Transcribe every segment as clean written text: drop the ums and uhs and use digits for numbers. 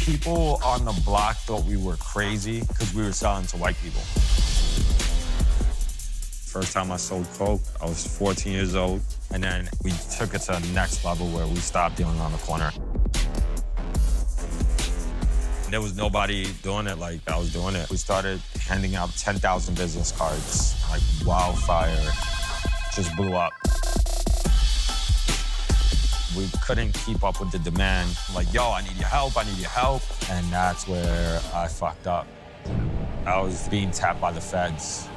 People on the block thought we were crazy because we were selling to white people. First time I sold coke, I was 14 years old. And then we took it to the next level where we stopped dealing on the corner. There was nobody doing it like I was doing it. We started handing out 10,000 business cards, like wildfire, just blew up. We couldn't keep up with the demand. Like, yo, I need your help, I need your help. And that's where I fucked up. I was being tapped by the feds.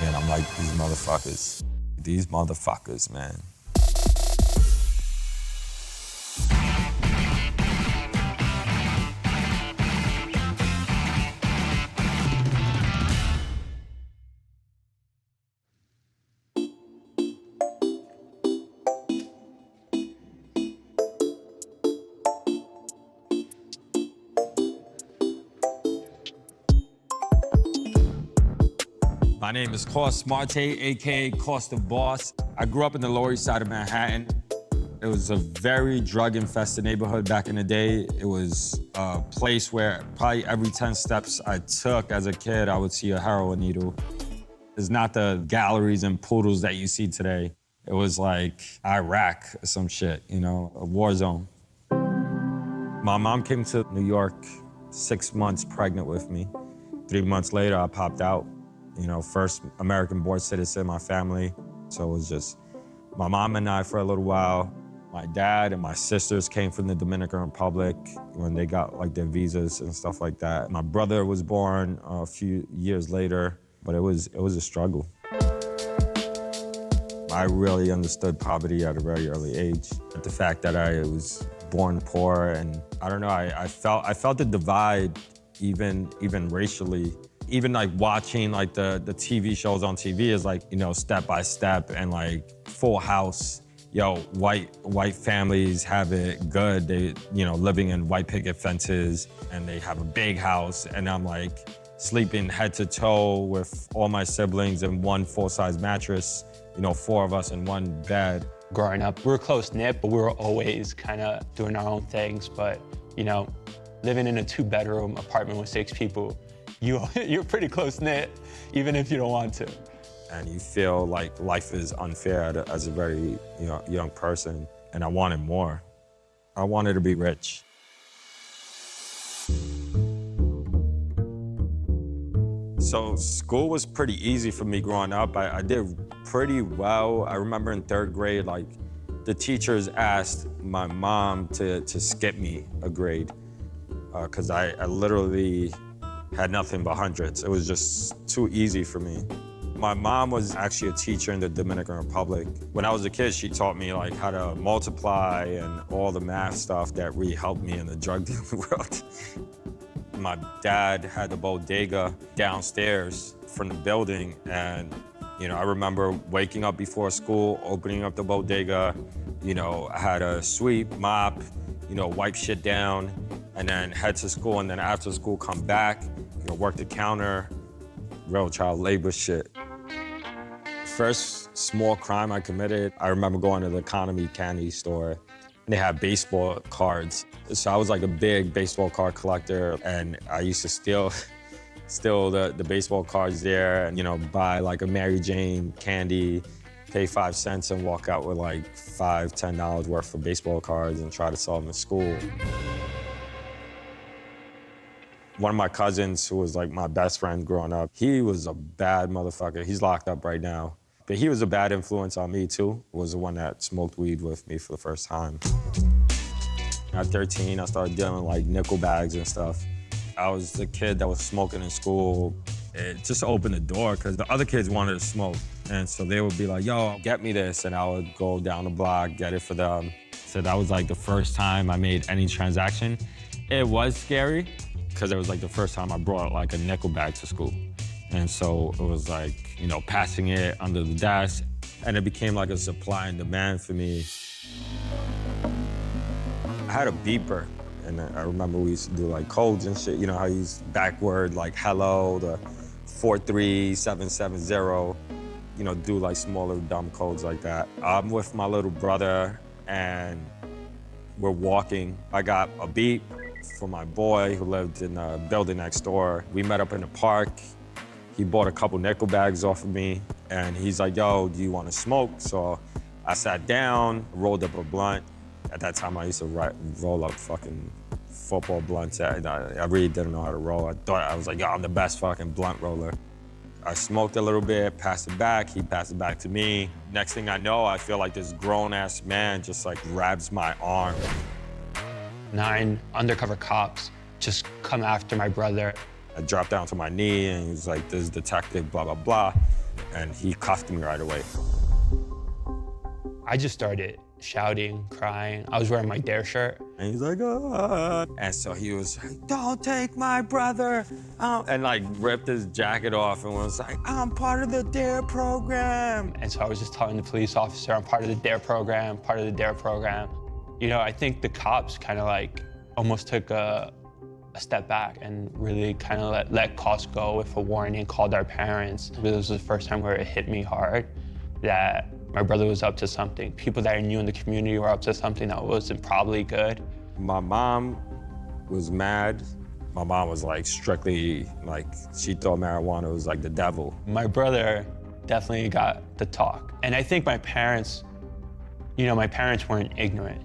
And I'm like, these motherfuckers, man. My name is Coss, a.k.a. Coss the Boss. I grew up in the Lower East Side of Manhattan. It was a very drug-infested neighborhood back in the day. It was a place where probably every 10 steps I took as a kid, I would see a heroin needle. It's not the galleries and poodles that you see today. It was like Iraq or some shit, you know, a war zone. My mom came to New York 6 months pregnant with me. 3 months later, I popped out. You know, first American-born citizen in my family. So it was just my mom and I for a little while. My dad and my sisters came from the Dominican Republic when they got like their visas and stuff like that. My brother was born a few years later, but it was a struggle. I really understood poverty at a very early age. The fact that I was born poor, and I don't know, I felt the divide even racially. Even like watching like the TV shows on TV is like, you know, Step by Step and like Full House. Yo, white families have it good. They, you know, living in white picket fences and they have a big house. And I'm like sleeping head to toe with all my siblings in one full-size mattress, you know, 4 of us in one bed. Growing up, we were close-knit, but we were always kind of doing our own things. But, you know, living in a 2-bedroom apartment with 6 people, you're pretty close-knit, even if you don't want to. And you feel like life is unfair as a very young person, and I wanted more. I wanted to be rich. So school was pretty easy for me growing up. I did pretty well. I remember in 3rd grade, like, the teachers asked my mom to skip me a grade, because I literally had nothing but hundreds. It was just too easy for me. My mom was actually a teacher in the Dominican Republic. When I was a kid, she taught me like how to multiply and all the math stuff that really helped me in the drug dealing world. My dad had the bodega downstairs from the building, and you know, I remember waking up before school, opening up the bodega. You know, I had to sweep, mop, you know, wipe shit down, and then head to school, and then after school come back, you know, work the counter, real child labor shit. First small crime I committed, I remember going to the Economy Candy store, and they had baseball cards. So I was like a big baseball card collector, and I used to steal the baseball cards there and, you know, buy like a Mary Jane candy, pay 5 cents and walk out with like $5, $10 worth of baseball cards and try to sell them at school. One of my cousins, who was like my best friend growing up, he was a bad motherfucker. He's locked up right now. But he was a bad influence on me too. Was the one that smoked weed with me for the first time. At 13, I started dealing like nickel bags and stuff. I was the kid that was smoking in school. It just opened the door because the other kids wanted to smoke. And so they would be like, yo, get me this. And I would go down the block, get it for them. So that was like the first time I made any transaction. It was scary because it was like the first time I brought like a nickel bag to school. And so it was like, you know, passing it under the desk. And it became like a supply and demand for me. I had a beeper. And I remember we used to do like codes and shit. You know how you use backward, like hello, the 43770. You know, do like smaller dumb codes like that. I'm with my little brother and we're walking. I got a beep. for my boy who lived in the building next door. We met up in the park. He bought a couple nickel bags off of me, and he's like, yo, do you want to smoke? So I sat down, rolled up a blunt. At that time, I used to roll up fucking football blunts. I really didn't know how to roll. I was like, yo, I'm the best fucking blunt roller. I smoked a little bit, passed it back. He passed it back to me. Next thing I know, I feel like this grown-ass man just like grabs my arm. 9 undercover cops just come after my brother. I dropped down to my knee, and he was like, this is detective, blah, blah, blah. And he cuffed me right away. I just started shouting, crying. I was wearing my Dare shirt. And he's like, ah. And so he was like, don't take my brother. And like ripped his jacket off and was like, I'm part of the Dare program. And so I was just telling the police officer, I'm part of the Dare program, part of the Dare program. You know, I think the cops kind of like almost took a step back and really kind of let Coss go with a warning, called our parents. It was the first time where it hit me hard that my brother was up to something. People that I knew in the community were up to something that wasn't probably good. My mom was mad. My mom was like strictly, like, she thought marijuana was like the devil. My brother definitely got the talk. And I think my parents, you know, my parents weren't ignorant.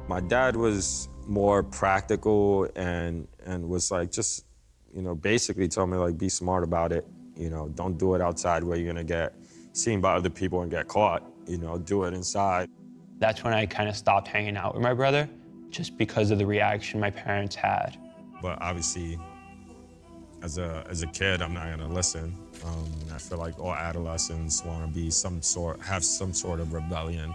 My dad was more practical and was like, just, you know, basically told me, like, be smart about it. You know, don't do it outside where you're gonna get seen by other people and get caught. You know, do it inside. That's when I kind of stopped hanging out with my brother, just because of the reaction my parents had. But obviously, as a kid, I'm not gonna listen. I feel like all adolescents wanna be have some sort of rebellion.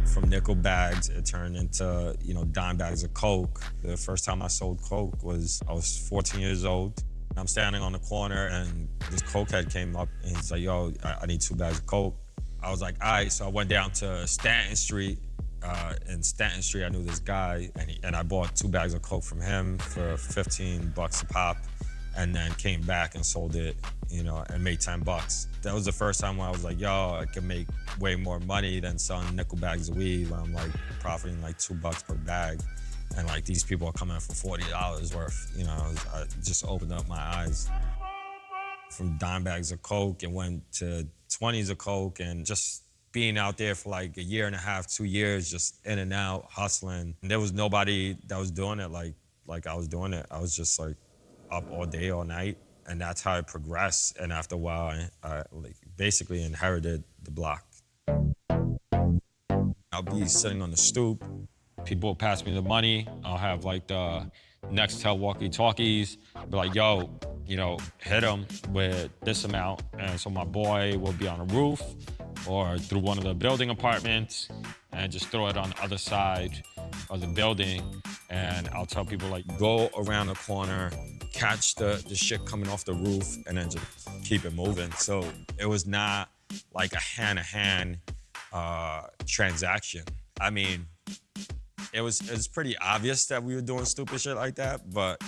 From nickel bags, it turned into, you know, dime bags of Coke. The first time I sold Coke I was 14 years old. I'm standing on the corner and this cokehead came up and he's like, yo, I need 2 bags of Coke. I was like, all right, so I went down to Stanton Street. In Stanton Street, I knew this guy and I bought 2 bags of Coke from him for 15 bucks a pop, and then came back and sold it, you know, and made 10 bucks. That was the first time when I was like, yo, I can make way more money than selling nickel bags of weed when I'm like profiting like 2 bucks per bag. And like these people are coming for $40 worth, you know, I just opened up my eyes. From dime bags of Coke, it went to 20s of Coke, and just being out there for like 1.5 years, 2 years, just in and out, hustling. And there was nobody that was doing it like I was doing it. I was just like up all day, all night, and that's how it progressed. And after a while, I like basically inherited the block. I'll be sitting on the stoop. People will pass me the money. I'll have like the Nextel walkie-talkies. Be like, yo, you know, hit them with this amount. And so my boy will be on a roof or through one of the building apartments and just throw it on the other side of the building. And I'll tell people, like, go around the corner, catch the shit coming off the roof, and then just keep it moving. So it was not like a hand-to-hand transaction. I mean, it was pretty obvious that we were doing stupid shit like that, but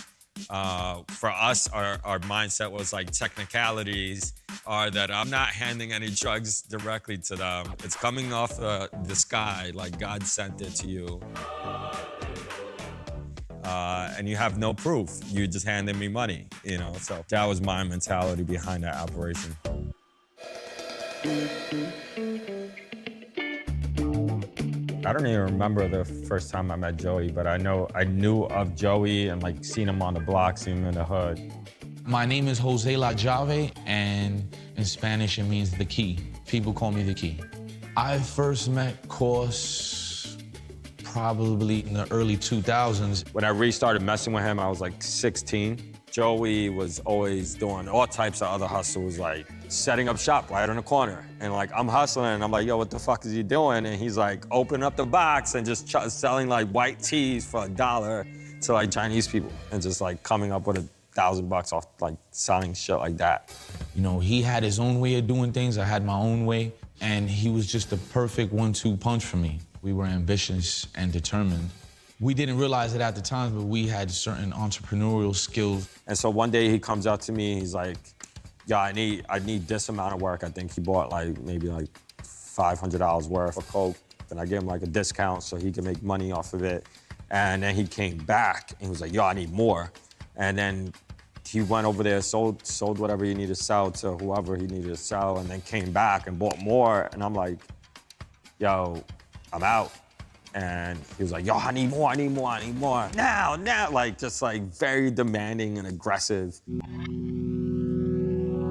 for us, our mindset was like technicalities are that I'm not handing any drugs directly to them. It's coming off the sky, like God sent it to you. And you have no proof. You're just handing me money, you know? So that was my mentality behind that operation. I don't even remember the first time I met Joey, but I knew of Joey and like seen him on the block, seen him in the hood. My name is Jose La Llave, and in Spanish it means the key. People call me the key. I first met Coss probably in the early 2000s. When I really started messing with him, I was like 16. Joey was always doing all types of other hustles, like setting up shop right on the corner. And like, I'm hustling, and I'm like, yo, what the fuck is he doing? And he's like, open up the box and just selling like white teas for $1 to like Chinese people, and just like coming up with $1,000 off like selling shit like that. You know, he had his own way of doing things, I had my own way, and he was just the perfect 1-2 punch for me. We were ambitious and determined. We didn't realize it at the time, but we had certain entrepreneurial skills. And so one day he comes up to me, he's like, yeah, I need this amount of work. I think he bought like maybe like $500 worth of Coke. And I gave him like a discount so he could make money off of it. And then he came back and he was like, yo, I need more. And then he went over there, sold whatever he needed to sell to whoever he needed to sell, and then came back and bought more. And I'm like, yo, I'm out. And he was like, yo, I need more, I need more, I need more. Now, like, just like very demanding and aggressive.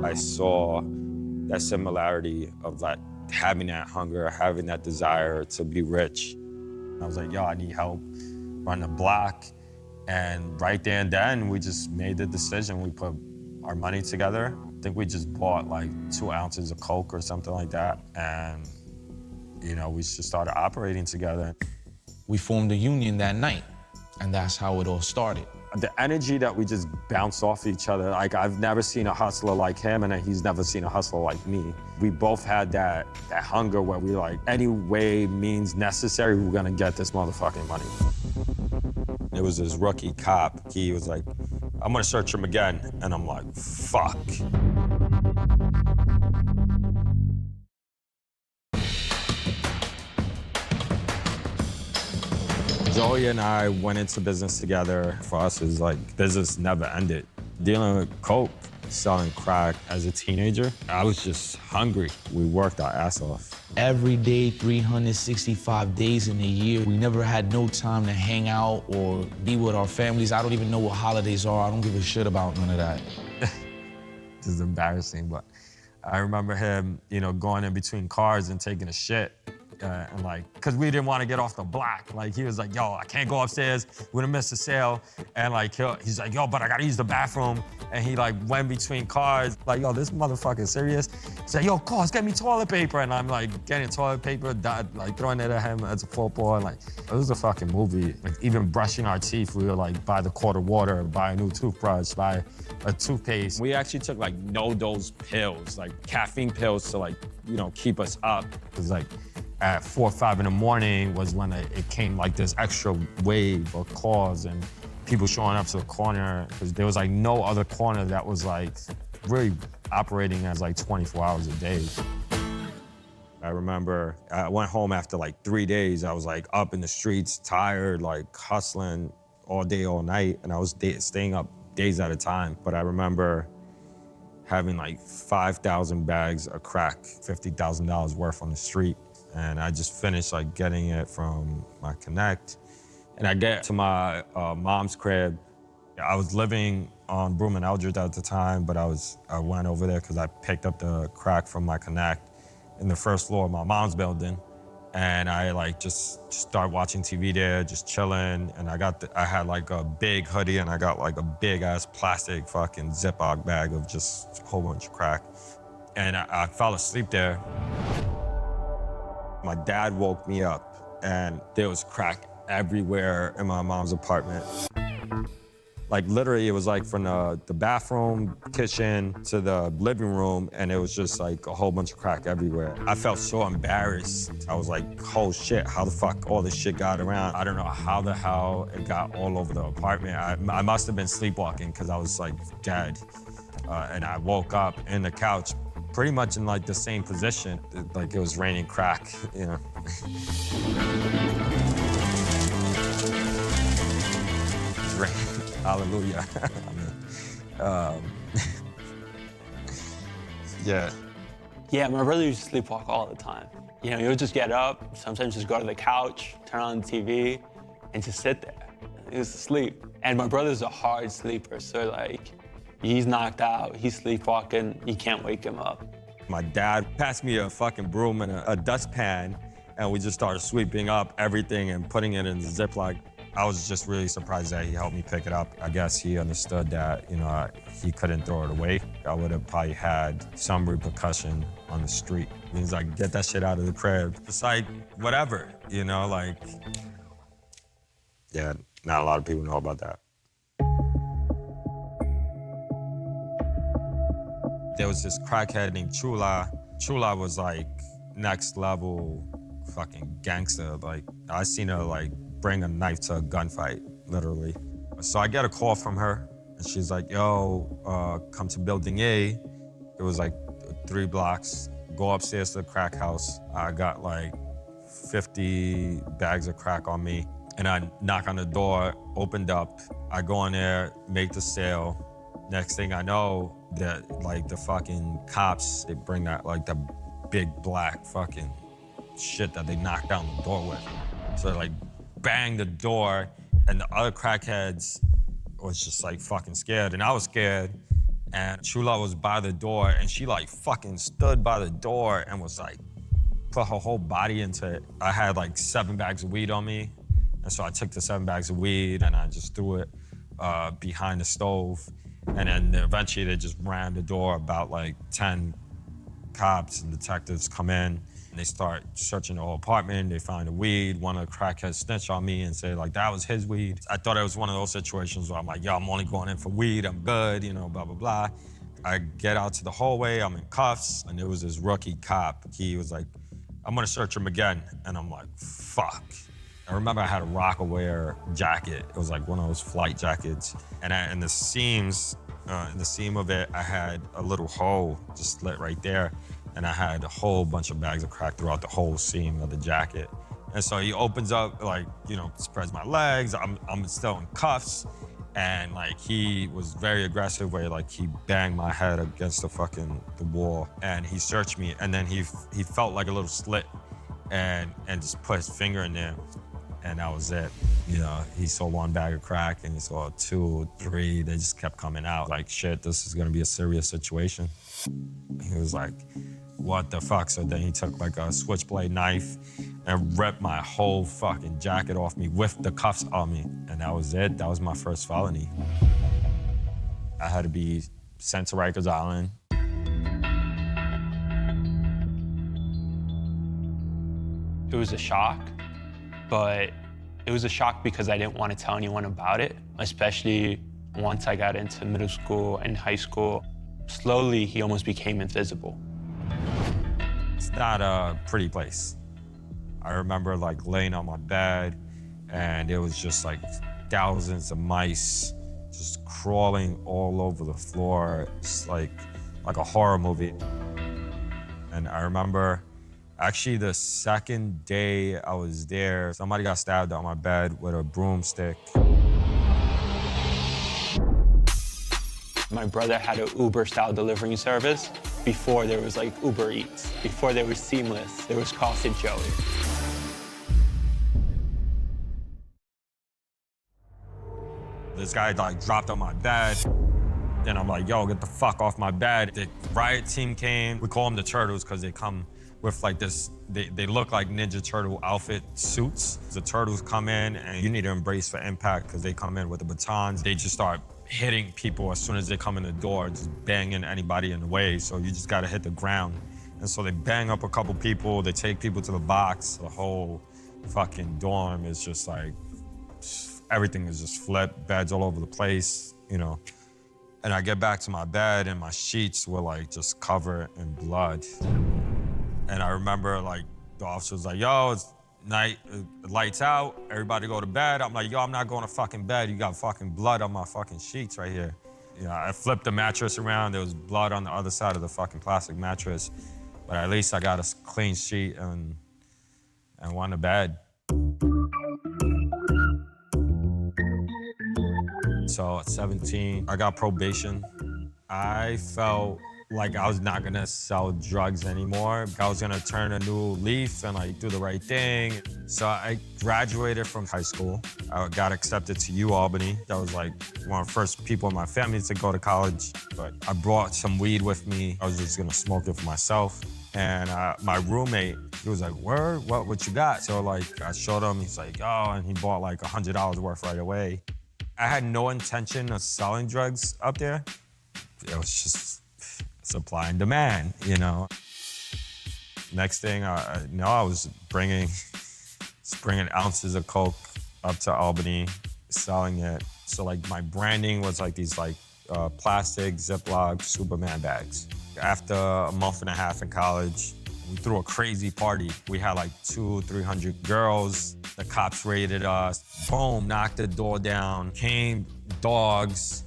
I saw that similarity of like having that hunger, having that desire to be rich. I was like, yo, I need help run the block. And right there and then, we just made the decision. We put our money together. I think we just bought like 2 ounces of Coke or something like that. And, you know, we just started operating together. We formed a union that night, and that's how it all started. The energy that we just bounced off each other, like I've never seen a hustler like him, and he's never seen a hustler like me. We both had that hunger where we like, any way, means necessary, we're gonna get this motherfucking money. It was this rookie cop. He was like, I'm gonna search him again. And I'm like, fuck. Joey and I went into business together. For us, it was like business never ended. Dealing with coke, selling crack as a teenager, I was just hungry. We worked our ass off. Every day, 365 days in a year, we never had no time to hang out or be with our families. I don't even know what holidays are. I don't give a shit about none of that. This is embarrassing, but I remember him, you know, going in between cars and taking a shit. And like, cause we didn't want to get off the block. Like he was like, yo, I can't go upstairs, we're gonna miss the sale. And like, he's like, yo, but I gotta use the bathroom. And he like went between cars, like, yo, this motherfucker serious? He's like, yo, Coss, get me toilet paper. And I'm like, getting toilet paper, like throwing it at him as a football. And like, it was a fucking movie. Like even brushing our teeth, we were like, buy the quart of water, buy a new toothbrush, buy a toothpaste. We actually took like no-dose pills, like caffeine pills to like, you know, keep us up. Cause like, at 4 or 5 in the morning was when it came like this extra wave of calls and people showing up to the corner, because there was like no other corner that was like really operating as like 24 hours a day. I remember I went home after like 3 days. I was like up in the streets, tired, like hustling all day, all night, and I was staying up days at a time. But I remember having like 5,000 bags of crack, $50,000 worth on the street. And I just finished like getting it from my connect. And I get to my mom's crib. I was living on Broome and Eldridge at the time, but I went over there because I picked up the crack from my connect in the first floor of my mom's building. And I like just started watching TV there, just chilling. And I had like a big hoodie and I got like a big ass plastic fucking Ziploc bag of just a whole bunch of crack. And I fell asleep there. My dad woke me up and there was crack everywhere in my mom's apartment. Like literally it was like from the bathroom, kitchen to the living room, and it was just like a whole bunch of crack everywhere. I felt so embarrassed. I was like, oh shit, how the fuck all this shit got around? I don't know how the hell it got all over the apartment. I must have been sleepwalking because I was like dead. And I woke up in the couch pretty much in like the same position, like it was raining crack, you know. It's raining, hallelujah. Yeah. Yeah, my brother used to sleepwalk all the time. You know, he would just get up, sometimes just go to the couch, turn on the TV, and just sit there. He was asleep. And my brother's a hard sleeper, so like, he's knocked out, he's sleepwalking, you can't wake him up. My dad passed me a fucking broom and a dustpan, and we just started sweeping up everything and putting it in the Ziploc. I was just really surprised that he helped me pick it up. I guess he understood that, you know, he couldn't throw it away. I would have probably had some repercussion on the street. He's like, get that shit out of the crib. It's like, whatever, you know, like, yeah, not a lot of people know about that. There was this crackhead named Chula. Chula was like next level fucking gangster. Like I seen her like bring a knife to a gunfight, literally. So I get a call from her and she's like, yo, come to building A. It was like 3 blocks. Go upstairs to the crack house. I got like 50 bags of crack on me. And I knock on the door, opened up. I go in there, make the sale. Next thing I know, that like the fucking cops, they bring that like the big black fucking shit that they knock down the door with. So they like bang the door, and the other crackheads was just like fucking scared, and I was scared. And Chula was by the door, and she like fucking stood by the door and was like, put her whole body into it. I had like 7 bags of weed on me. And so I took the 7 bags of weed and I just threw it behind the stove. And then eventually they just rammed the door. About like 10 cops and detectives come in. And they start searching the whole apartment. They find the weed. One of the crackheads snitched on me and said like, that was his weed. I thought it was one of those situations where I'm like, yo, I'm only going in for weed. I'm good, you know, blah, blah, blah. I get out to the hallway. I'm in cuffs. And there was this rookie cop. He was like, I'm gonna search him again. And I'm like, fuck. I remember I had a Rockaware jacket. It was like one of those flight jackets. And in the seams, in the seam of it, I had a little hole just slit right there. And I had a whole bunch of bags of crack throughout the whole seam of the jacket. And so he opens up, like, you know, spreads my legs. I'm still in cuffs. And like, he was very aggressive where like he banged my head against the wall. And he searched me. And then he felt like a little slit and just put his finger in there. And that was it. You know, he saw 1 bag of crack and he saw 2, 3. They just kept coming out. Like, shit, this is gonna be a serious situation. He was like, what the fuck? So then he took like a switchblade knife and ripped my whole fucking jacket off me with the cuffs on me. And that was it. That was my first felony. I had to be sent to Rikers Island. It was a shock. But it was a shock because I didn't want to tell anyone about it, especially once I got into middle school and high school. Slowly, he almost became invisible. It's not a pretty place. I remember like laying on my bed and it was just like thousands of mice just crawling all over the floor. It's like a horror movie. And I remember actually, the second day I was there, somebody got stabbed on my bed with a broomstick. My brother had an Uber-style delivery service before there was like Uber Eats. Before there was Seamless, there was Coss and Joey. This guy like dropped on my bed. Then I'm like, yo, get the fuck off my bed. The riot team came. We call them the Turtles because they come with like this, they look like Ninja Turtle outfit suits. The Turtles come in and you need to embrace for impact because they come in with the batons. They just start hitting people as soon as they come in the door, just banging anybody in the way. So you just gotta hit the ground. And so they bang up a couple people, they take people to the box. The whole fucking dorm is just like, everything is just flipped, beds all over the place, you know. And I get back to my bed and my sheets were like just covered in blood. And I remember like the officer was like, yo, it's night, lights out, everybody go to bed. I'm like, yo, I'm not going to fucking bed. You got fucking blood on my fucking sheets right here. You know, I flipped the mattress around. There was blood on the other side of the fucking plastic mattress. But at least I got a clean sheet and went to bed. So at 17, I got probation. I felt like I was not gonna sell drugs anymore. I was gonna turn a new leaf and like do the right thing. So I graduated from high school. I got accepted to UAlbany. That was like one of the first people in my family to go to college. But I brought some weed with me. I was just gonna smoke it for myself. And my roommate, he was like, word, what you got? So like I showed him, he's like, oh, and he bought like $100 worth right away. I had no intention of selling drugs up there. It was just supply and demand, you know. Next thing I know, I was bringing ounces of coke up to Albany, selling it. So like my branding was like these like plastic Ziploc Superman bags. After a month and a half in college, we threw a crazy party. We had like 200-300 girls. The cops raided us. Boom, knocked the door down. Came dogs,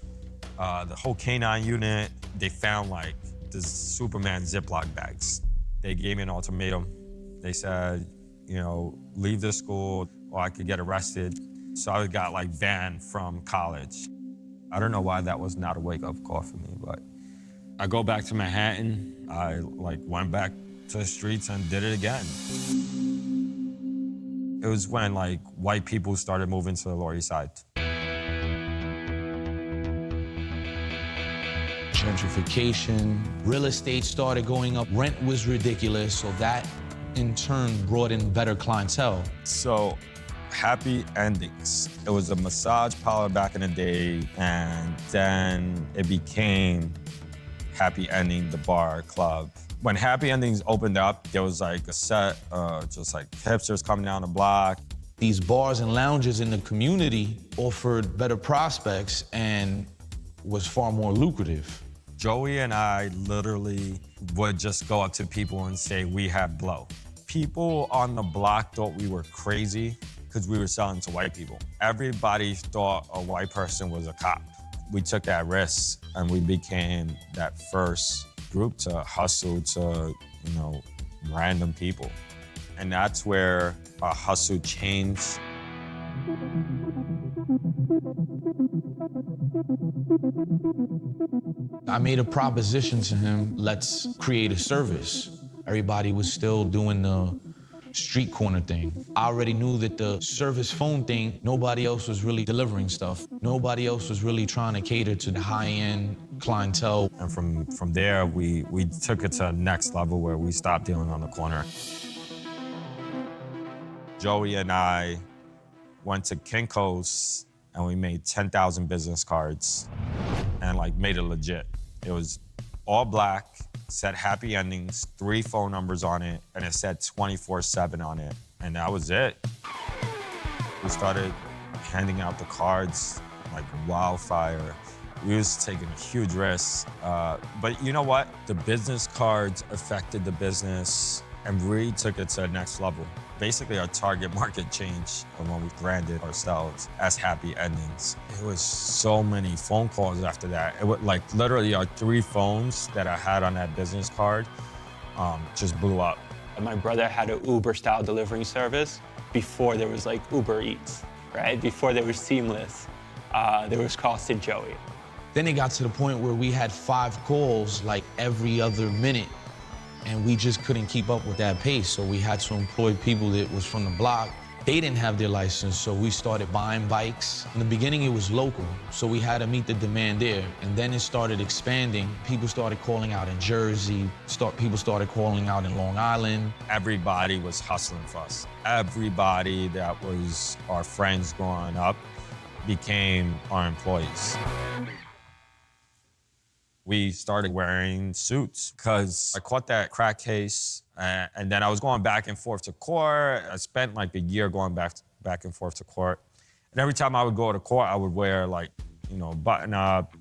the whole canine unit. They found like this Superman Ziploc bags. They gave me an ultimatum. They said, you know, leave the school, or I could get arrested. So I got like banned from college. I don't know why that was not a wake-up call for me, but I go back to Manhattan. I like went back to the streets and did it again. It was when like white people started moving to the Lower East Side. Gentrification, real estate started going up, rent was ridiculous, so that in turn brought in better clientele. So, Happy Endings. It was a massage parlor back in the day, and then it became Happy Ending, the bar, club. When Happy Endings opened up, there was like a set of just like hipsters coming down the block. These bars and lounges in the community offered better prospects and was far more lucrative. Joey and I literally would just go up to people and say, we have blow. People on the block thought we were crazy because we were selling to white people. Everybody thought a white person was a cop. We took that risk and we became that first group to hustle to, you know, random people. And that's where our hustle changed. I made a proposition to him, let's create a service. Everybody was still doing the street corner thing. I already knew that the service phone thing, nobody else was really delivering stuff. Nobody else was really trying to cater to the high-end clientele. And from there, we took it to the next level where we stopped dealing on the corner. Joey and I went to Coss and we made 10,000 business cards and like made it legit. It was all black, said Happy Endings, 3 phone numbers on it, and it said 24/7 on it. And that was it. We started handing out the cards like wildfire. We was taking a huge risk. But you know what? The business cards affected the business and really took it to the next level. Basically, our target market changed when we branded ourselves as Happy Endings. It was so many phone calls after that. It was like literally our 3 phones that I had on that business card just blew up. My brother had an Uber-style delivery service before there was like Uber Eats, right? Before there was Seamless, there was Coss and Joey. Then it got to the point where we had 5 calls like every other minute, and we just couldn't keep up with that pace. So we had to employ people that was from the block. They didn't have their license, so we started buying bikes. In the beginning, it was local, so we had to meet the demand there. And then it started expanding. People started calling out in Jersey. People started calling out in Long Island. Everybody was hustling for us. Everybody that was our friends growing up became our employees. We started wearing suits because I caught that crack case, and then I was going back and forth to court. I spent like a year going back and forth to court. And every time I would go to court, I would wear like, you know, button up,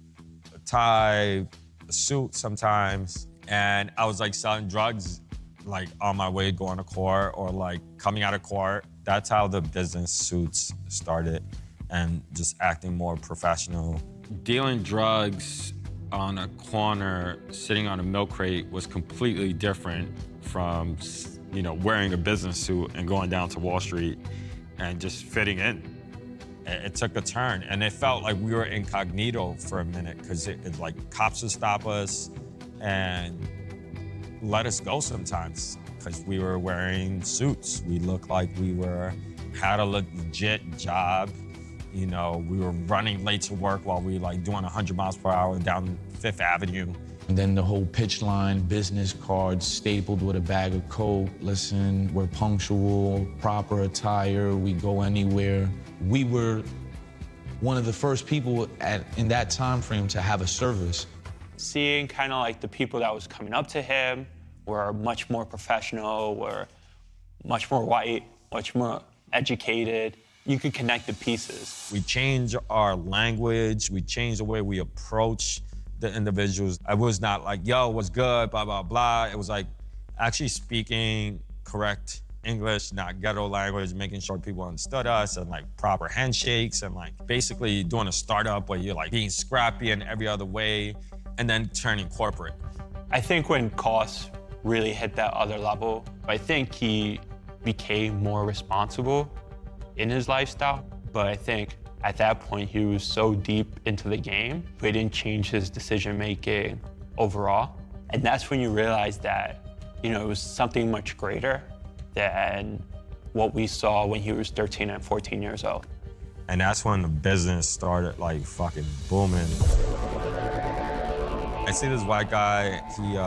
a tie, a suit sometimes. And I was like selling drugs like on my way going to court or like coming out of court. That's how the business suits started and just acting more professional. Dealing drugs on a corner, sitting on a milk crate was completely different from, you know, wearing a business suit and going down to Wall Street and just fitting in. It took a turn, and it felt like we were incognito for a minute because it like cops would stop us and let us go sometimes because we were wearing suits. We looked like we had a legit job. You know, we were running late to work while we like doing 100 miles per hour down 5th Avenue. And then the whole pitch line, business cards stapled with a bag of coke. Listen, we're punctual, proper attire, we go anywhere. We were one of the first people in that time frame to have a service. Seeing kind of like the people that was coming up to him were much more professional, were much more white, much more educated. You could connect the pieces. We changed our language. We changed the way we approach the individuals. I was not like, yo, what's good, blah, blah, blah. It was like actually speaking correct English, not ghetto language, making sure people understood us and like proper handshakes and like basically doing a startup where you're like being scrappy in every other way and then turning corporate. I think when Coss really hit that other level, I think he became more responsible in his lifestyle, but I think at that point he was so deep into the game, but it didn't change his decision-making overall. And that's when you realize that, you know, it was something much greater than what we saw when he was 13 and 14 years old. And that's when the business started like fucking booming. I see this white guy, he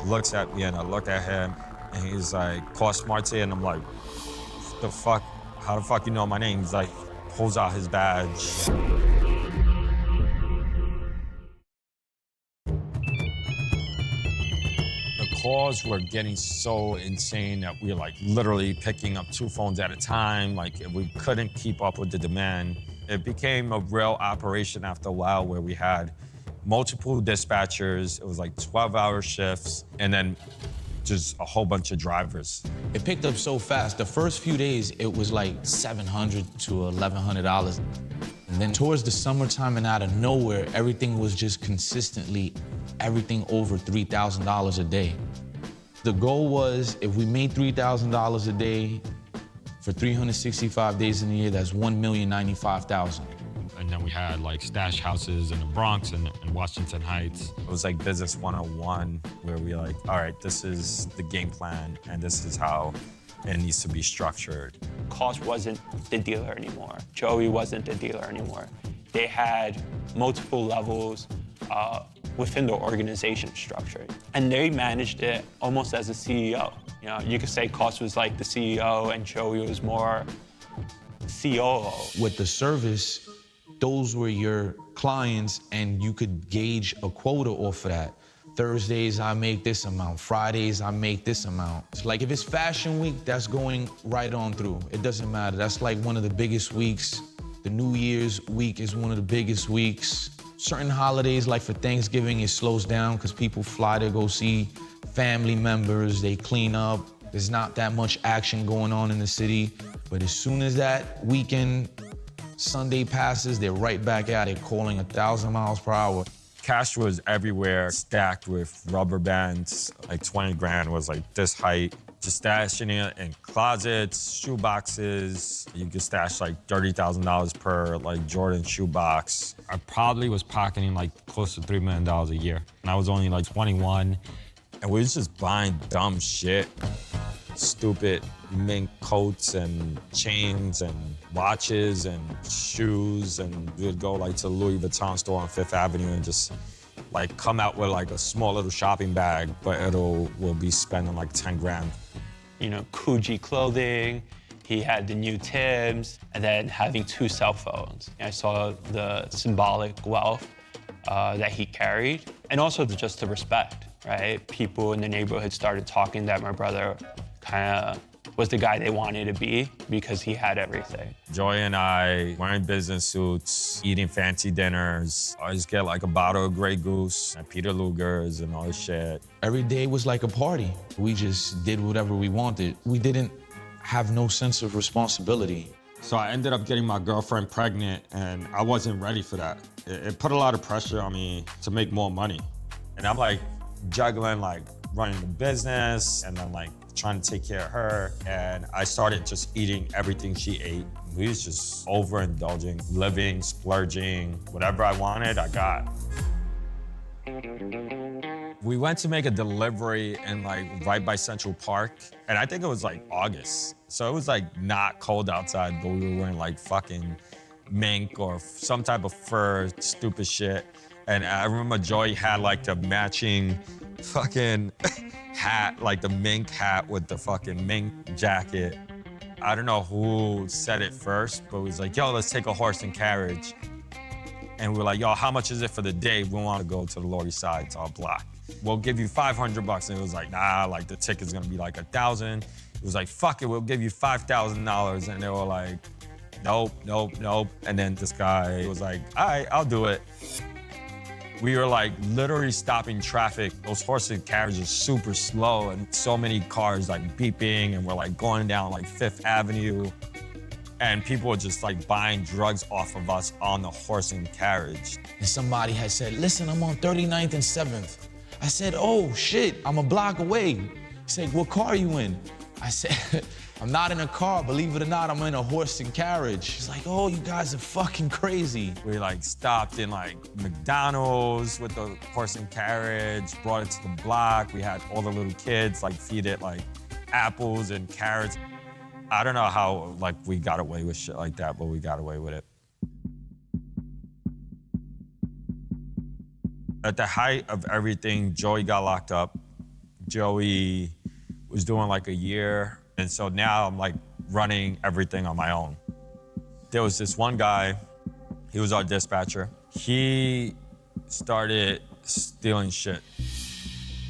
looks at me and I look at him and he's like, Coss Marte, and I'm like, what the fuck? How the fuck you know my name? He's like, pulls out his badge. The calls were getting so insane that we were like literally picking up 2 phones at a time. Like we couldn't keep up with the demand. It became a real operation after a while where we had multiple dispatchers. It was like 12-hour shifts and then just a whole bunch of drivers. It picked up so fast. The first few days, it was like $700 to $1,100. And then towards the summertime and out of nowhere, everything was just consistently everything over $3,000 a day. The goal was if we made $3,000 a day for 365 days in a year, that's $1,095,000. And then we had like stash houses in the Bronx and Washington Heights. It was like business 101 where we like, all right, this is the game plan and this is how it needs to be structured. Coss wasn't the dealer anymore. Joey wasn't the dealer anymore. They had multiple levels within the organization structure. And they managed it almost as a CEO. You know, you could say Coss was like the CEO and Joey was more COO. With the service, those were your clients and you could gauge a quota off of that. Thursdays, I make this amount. Fridays, I make this amount. It's like if it's fashion week, that's going right on through. It doesn't matter. That's like one of the biggest weeks. The New Year's week is one of the biggest weeks. Certain holidays, like for Thanksgiving, it slows down because people fly to go see family members. They clean up. There's not that much action going on in the city. But as soon as that weekend, Sunday passes, they're right back at it, calling 1,000 miles per hour. Cash was everywhere, stacked with rubber bands. Like 20 grand was like this height. Just stashing it in closets, shoe boxes. You could stash like $30,000 per like Jordan shoe box. I probably was pocketing like close to $3 million a year. And I was only like 21. And we was just buying dumb shit. Stupid mink coats and chains and watches and shoes, and we would go like to the Louis Vuitton store on Fifth Avenue and just like come out with like a small little shopping bag, but we'll be spending like 10 grand. You know, Coogee clothing, he had the new Timbs, and then having 2 cell phones. And I saw the symbolic wealth that he carried, and also just the respect, right? People in the neighborhood started talking that my brother kind of was the guy they wanted to be because he had everything. Joy and I wearing business suits, eating fancy dinners. I always get like a bottle of Grey Goose and Peter Luger's and all this shit. Every day was like a party. We just did whatever we wanted. We didn't have no sense of responsibility. So I ended up getting my girlfriend pregnant, and I wasn't ready for that. It put a lot of pressure on me to make more money. And I'm like juggling like running the business and then like trying to take care of her. And I started just eating everything she ate. We was just overindulging, living, splurging. Whatever I wanted, I got. We went to make a delivery in like right by Central Park. And I think it was like August. So it was like not cold outside, but we were wearing like fucking mink or some type of fur, stupid shit. And I remember Joey had like the matching fucking hat, like the mink hat with the fucking mink jacket. I don't know who said it first, but it was like, yo, let's take a horse and carriage. And we were like, yo, how much is it for the day? We want to go to the Lower East Side, to our block. We'll give you $500. And it was like, nah, like the ticket's gonna be like 1,000. It was like, fuck it, we'll give you $5,000. And they were like, nope, nope, nope. And then this guy was like, all right, I'll do it. We were like literally stopping traffic. Those horse and carriages are super slow and so many cars like beeping, and we're like going down like Fifth Avenue. And people were just like buying drugs off of us on the horse and carriage. And somebody had said, listen, I'm on 39th and 7th. I said, oh shit, I'm a block away. He said, what car are you in? I said, I'm not in a car, believe it or not, I'm in a horse and carriage. She's like, oh, you guys are fucking crazy. We like stopped in like McDonald's with the horse and carriage, brought it to the block. We had all the little kids like feed it like apples and carrots. I don't know how like we got away with shit like that, but we got away with it. At the height of everything, Joey got locked up. Joey was doing like a year. And so now I'm like running everything on my own. There was this one guy, he was our dispatcher. He started stealing shit.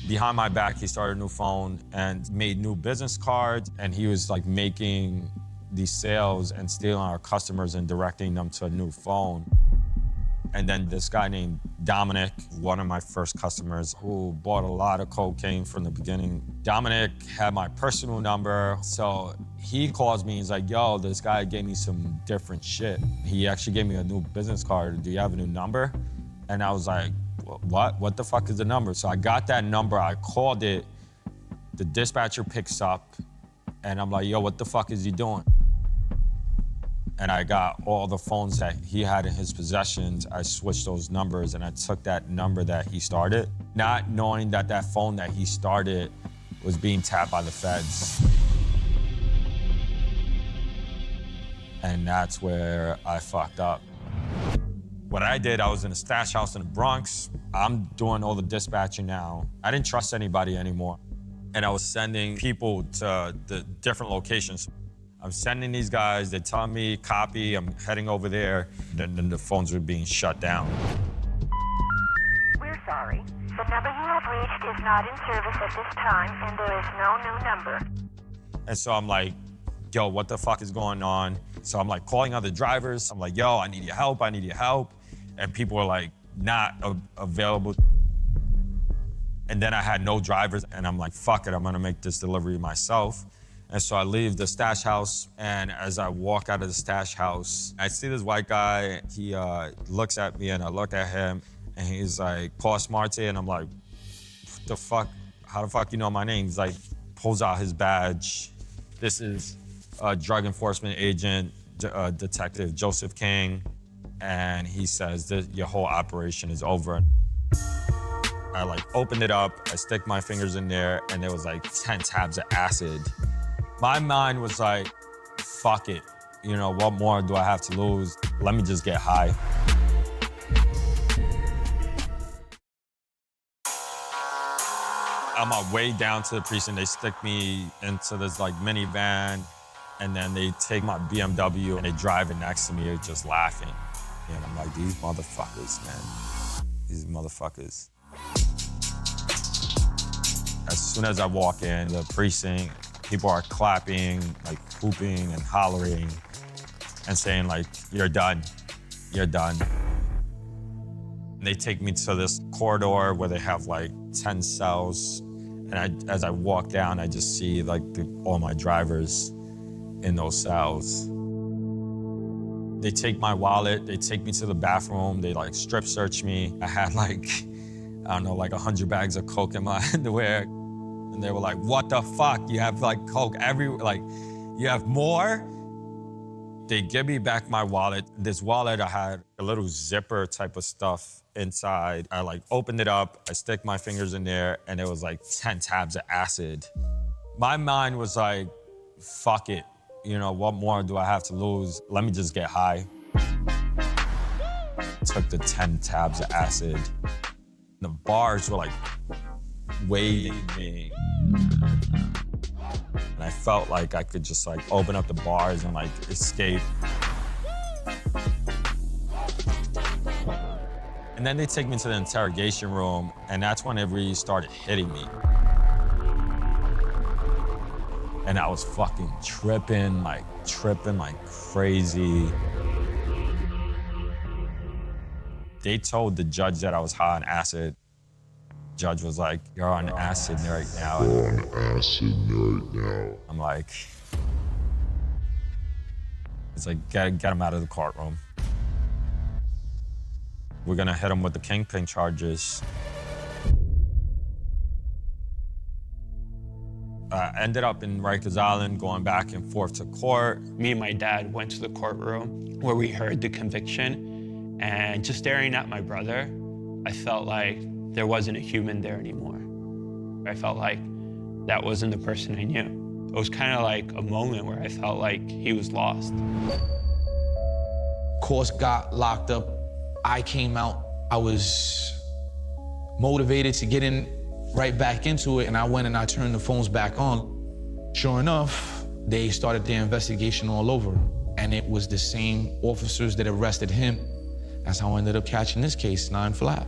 Behind my back, he started a new phone and made new business cards. And he was like making these sales and stealing our customers and directing them to a new phone. And then this guy named Dominic, one of my first customers who bought a lot of cocaine from the beginning. Dominic had my personal number, so he calls me, he's like, yo, this guy gave me some different shit. He actually gave me a new business card. Do you have a new number? And I was like, what? What the fuck is the number? So I got that number, I called it, the dispatcher picks up, and I'm like, yo, what the fuck is he doing? And I got all the phones that he had in his possessions. I switched those numbers and I took that number that he started, not knowing that that phone that he started was being tapped by the feds. And that's where I fucked up. What I did, I was in a stash house in the Bronx. I'm doing all the dispatching now. I didn't trust anybody anymore. And I was sending people to the different locations. I'm sending these guys, they tell me, copy, I'm heading over there, then the phones were being shut down. We're sorry. The number you have reached is not in service at this time, and there is no new number. And so I'm like, yo, what the fuck is going on? So I'm like calling other drivers. I'm like, yo, I need your help, I need your help. And people are like, not available. And then I had no drivers, and I'm like, fuck it, I'm gonna make this delivery myself. And so I leave the stash house, and as I walk out of the stash house, I see this white guy. He looks at me, and I look at him, and he's like, Coss Marte, and I'm like, what the fuck? How the fuck you know my name? He's like, pulls out his badge. This is Drug Enforcement Agent, Detective Joseph King, and he says that your whole operation is over. I like opened it up, I stick my fingers in there, and there was like 10 tabs of acid. My mind was like, fuck it. You know, what more do I have to lose? Let me just get high. On my way down to the precinct, they stick me into this like minivan, and then they take my BMW and they drive it next to me, just laughing. And I'm like, these motherfuckers, man. These motherfuckers. As soon as I walk in the precinct, people are clapping, like whooping and hollering and saying like, you're done, you're done. And they take me to this corridor where they have like 10 cells. And as I walk down, I just see like all my drivers in those cells. They take my wallet, they take me to the bathroom, they like strip search me. I had like, I don't know, like 100 bags of coke in my underwear. And they were like, what the fuck? You have like coke everywhere, like, you have more? They give me back my wallet. This wallet, I had a little zipper type of stuff inside. I like opened it up, I stick my fingers in there, and it was like 10 tabs of acid. My mind was like, fuck it. You know, what more do I have to lose? Let me just get high. Took the 10 tabs of acid. The bars were like waiting me. And I felt like I could just like open up the bars and like escape. And then they take me to the interrogation room, and that's when it really started hitting me. And I was fucking tripping like crazy. They told the judge that I was high on acid. Judge was like, you're on acid right now. You're on acid right now. I'm like, it's like, get him out of the courtroom. We're gonna hit him with the kingpin charges. I ended up in Rikers Island, going back and forth to court. Me and my dad went to the courtroom where we heard the conviction, and just staring at my brother, I felt like there wasn't a human there anymore. I felt like that wasn't the person I knew. It was kind of like a moment where I felt like he was lost. Coss got locked up. I came out. I was motivated to get in right back into it, and I went and I turned the phones back on. Sure enough, they started their investigation all over, and it was the same officers that arrested him. That's how I ended up catching this case, 9 flat.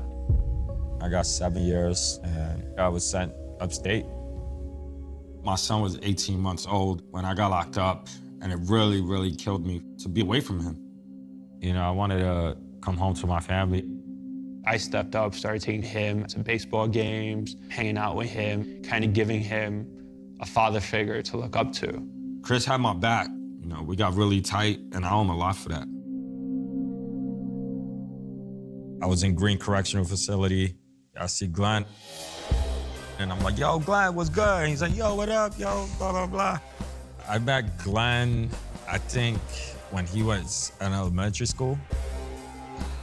I got 7 years, and I was sent upstate. My son was 18 months old when I got locked up, and it really, really killed me to be away from him. You know, I wanted to come home to my family. I stepped up, started taking him to baseball games, hanging out with him, kind of giving him a father figure to look up to. Chris had my back. You know, we got really tight, and I owe him a lot for that. I was in Green Correctional Facility. I see Glenn, and I'm like, yo, Glenn, what's good? And he's like, yo, what up, yo, blah, blah, blah. I met Glenn, I think, when he was in elementary school.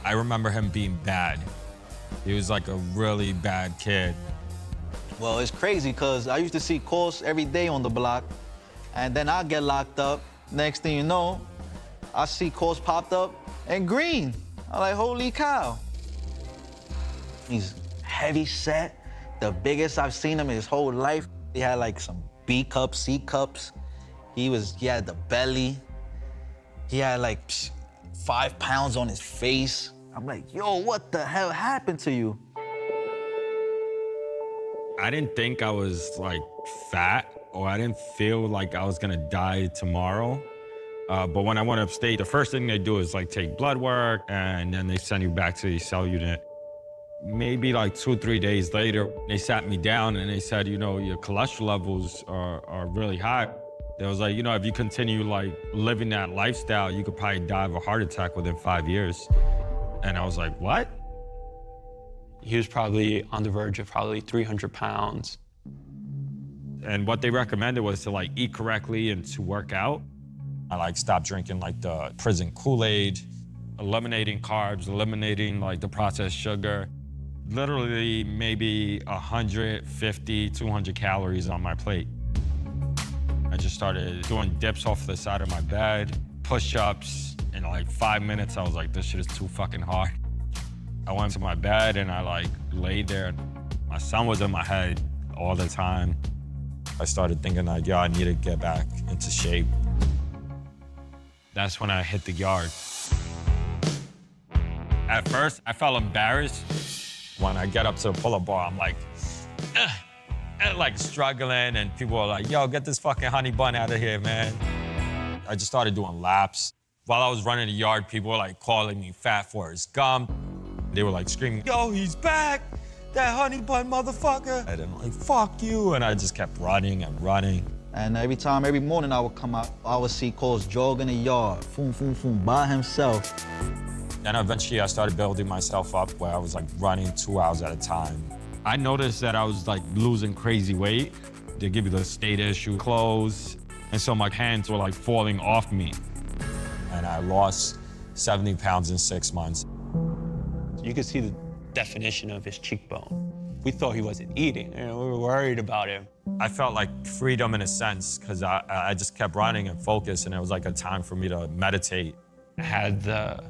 I remember him being bad. He was like a really bad kid. Well, it's crazy because I used to see Coss every day on the block, and then I get locked up. Next thing you know, I see Coss popped up and green. I'm like, holy cow. He's heavy set, the biggest I've seen him in his whole life. He had like some B cups, C cups. He had the belly. He had like 5 pounds on his face. I'm like, yo, what the hell happened to you? I didn't think I was like fat, or I didn't feel like I was gonna die tomorrow. But when I went upstate, the first thing they do is like take blood work, and then they send you back to the cell unit. Maybe like 2 or 3 days later, they sat me down and they said, you know, your cholesterol levels are really high. They was like, you know, if you continue like living that lifestyle, you could probably die of a heart attack within 5 years. And I was like, what? He was probably on the verge of probably 300 pounds. And what they recommended was to like eat correctly and to work out. I like stopped drinking like the prison Kool-Aid, eliminating carbs, eliminating like the processed sugar. Literally maybe 150, 200 calories on my plate. I just started doing dips off the side of my bed, push-ups. In like 5 minutes, I was like, this shit is too fucking hard. I went to my bed and I like laid there. My son was in my head all the time. I started thinking like, yo, I need to get back into shape. That's when I hit the yard. At first, I felt embarrassed. When I get up to the pull-up bar, I'm like, like struggling, and people are like, yo, get this fucking honey bun out of here, man. I just started doing laps. While I was running the yard, people were like calling me Fat Forrest Gump. They were like screaming, yo, he's back, that honey bun motherfucker. And I'm like, fuck you, and I just kept running and running. And every morning I would come out, I would see Coss jogging the yard, foom, foom, foom, by himself. Then eventually I started building myself up where I was like running 2 hours at a time. I noticed that I was like losing crazy weight. They give you the state issue clothes. And so my hands were like falling off me. And I lost 70 pounds in 6 months. You could see the definition of his cheekbone. We thought he wasn't eating, we were worried about him. I felt like freedom in a sense, because I just kept running and focused, and it was like a time for me to meditate. I had the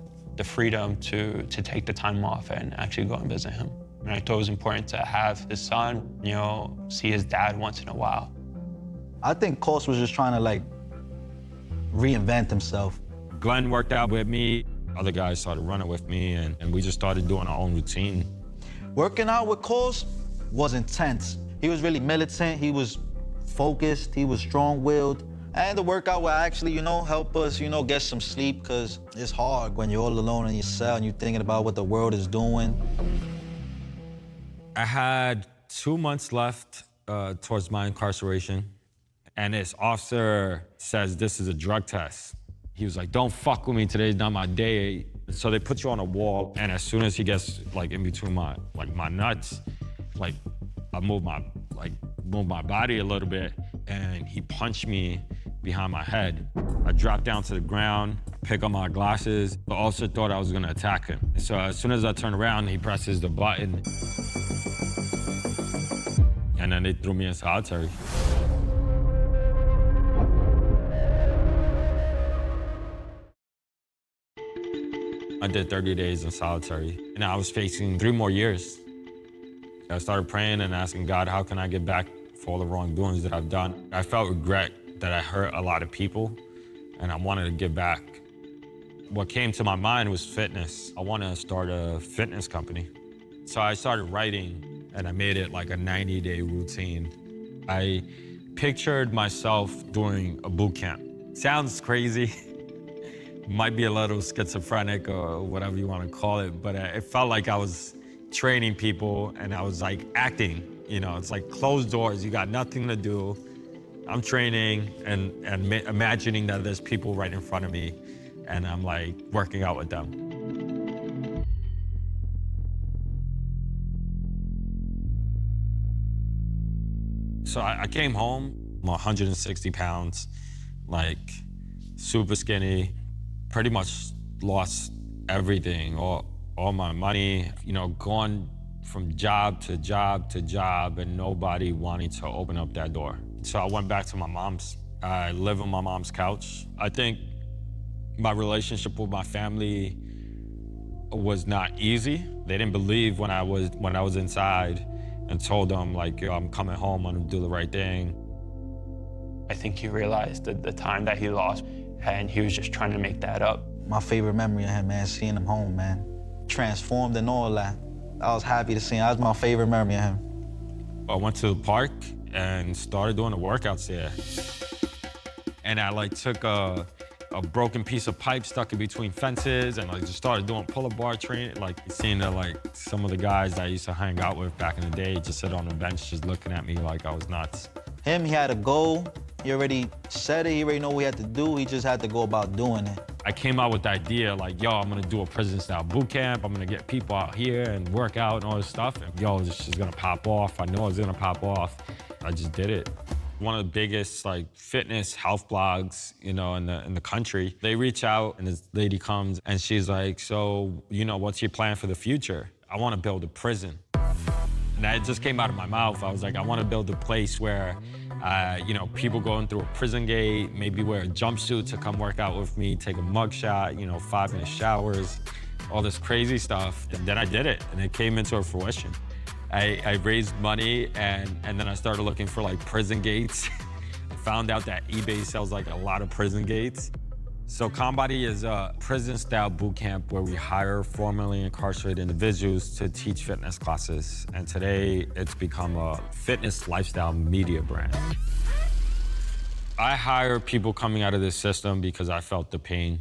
freedom to take the time off and actually go and visit him. And I thought it was important to have his son, you know, see his dad once in a while. I think Coss was just trying to like reinvent himself. Glenn worked out with me. Other guys started running with me, and we just started doing our own routine. Working out with Coss was intense. He was really militant, he was focused, he was strong-willed. And the workout will actually, help us, get some sleep, because it's hard when you're all alone in your cell and you're thinking about what the world is doing. I had 2 months left towards my incarceration, and this officer says this is a drug test. He was like, don't fuck with me, today's not my day. So they put you on a wall, and as soon as he gets in between my nuts, I move my body a little bit, and he punched me behind my head. I dropped down to the ground, picked up my glasses, but also thought I was gonna attack him. So as soon as I turned around, he presses the button, and then they threw me in solitary. I did 30 days in solitary, and I was facing 3 more years. I started praying and asking God, how can I get back for all the wrongdoings that I've done? I felt regret that I hurt a lot of people, and I wanted to give back. What came to my mind was fitness. I wanted to start a fitness company. So I started writing, and I made it like a 90-day routine. I pictured myself doing a boot camp. Sounds crazy. Might be a little schizophrenic or whatever you want to call it, but it felt like I was training people and I was like acting. You know, it's like closed doors, you got nothing to do. I'm training and imagining that there's people right in front of me and I'm like working out with them. So I came home, I'm 160 pounds, like super skinny, pretty much lost everything, all my money, you know, going from job to job to job and nobody wanting to open up that door. So I went back to my mom's. I live on my mom's couch. I think my relationship with my family was not easy. They didn't believe when I was inside and told them like, yo, I'm coming home, I'm gonna do the right thing. I think he realized the time that he lost, and he was just trying to make that up. My favorite memory of him, man, seeing him home, man. Transformed and all that. I was happy to see him. That was my favorite memory of him. I went to the park and started doing the workouts there. And I like took a broken piece of pipe, stuck it between fences, and I just started doing pull-up bar training. Like seeing that like some of the guys that I used to hang out with back in the day just sit on the bench just looking at me like I was nuts. Him, he had a goal. He already said it. He already know what he had to do. He just had to go about doing it. I came out with the idea like, yo, I'm gonna do a prison-style boot camp. I'm gonna get people out here and work out and all this stuff. And yo, this is gonna pop off. I know it's gonna pop off. I just did it. One of the biggest like fitness health blogs, you know, in the country. They reach out and this lady comes and she's like, so, you know, what's your plan for the future? I wanna build a prison. And that just came out of my mouth. I was like, I wanna build a place where you know, people going through a prison gate, maybe wear a jumpsuit to come work out with me, take a mug shot, you know, 5-minute showers, all this crazy stuff. And then I did it, and it came into fruition. I raised money, and then I started looking for like prison gates. I found out that eBay sells like a lot of prison gates. So ComBody is a prison-style boot camp where we hire formerly incarcerated individuals to teach fitness classes. And today, it's become a fitness lifestyle media brand. I hire people coming out of this system because I felt the pain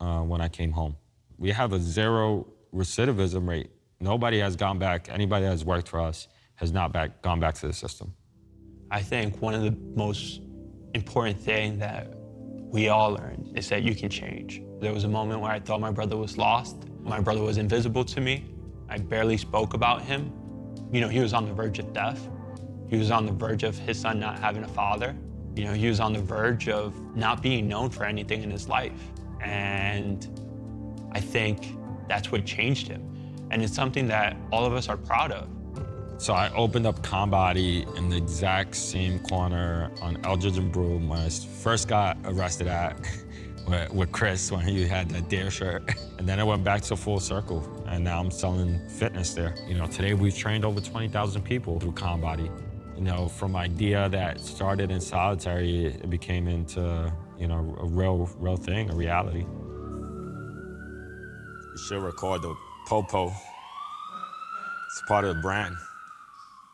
when I came home. We have a 0 recidivism rate. Nobody has gone back. Anybody that has worked for us has not gone back to the system. I think one of the most important things that we all learned is that you can change. There was a moment where I thought my brother was lost. My brother was invisible to me. I barely spoke about him. You know, he was on the verge of death. He was on the verge of his son not having a father. You know, he was on the verge of not being known for anything in his life. And I think that's what changed him. And it's something that all of us are proud of. So I opened up ComBody in the exact same corner on Eldridge and Broome when I first got arrested at with Chris when he had that Dare shirt. And then I went back to full circle, and now I'm selling fitness there. You know, today we've trained over 20,000 people through ComBody. You know, from idea that started in solitary, it became into, you know, a real thing, a reality. You should record the po-po. It's part of the brand.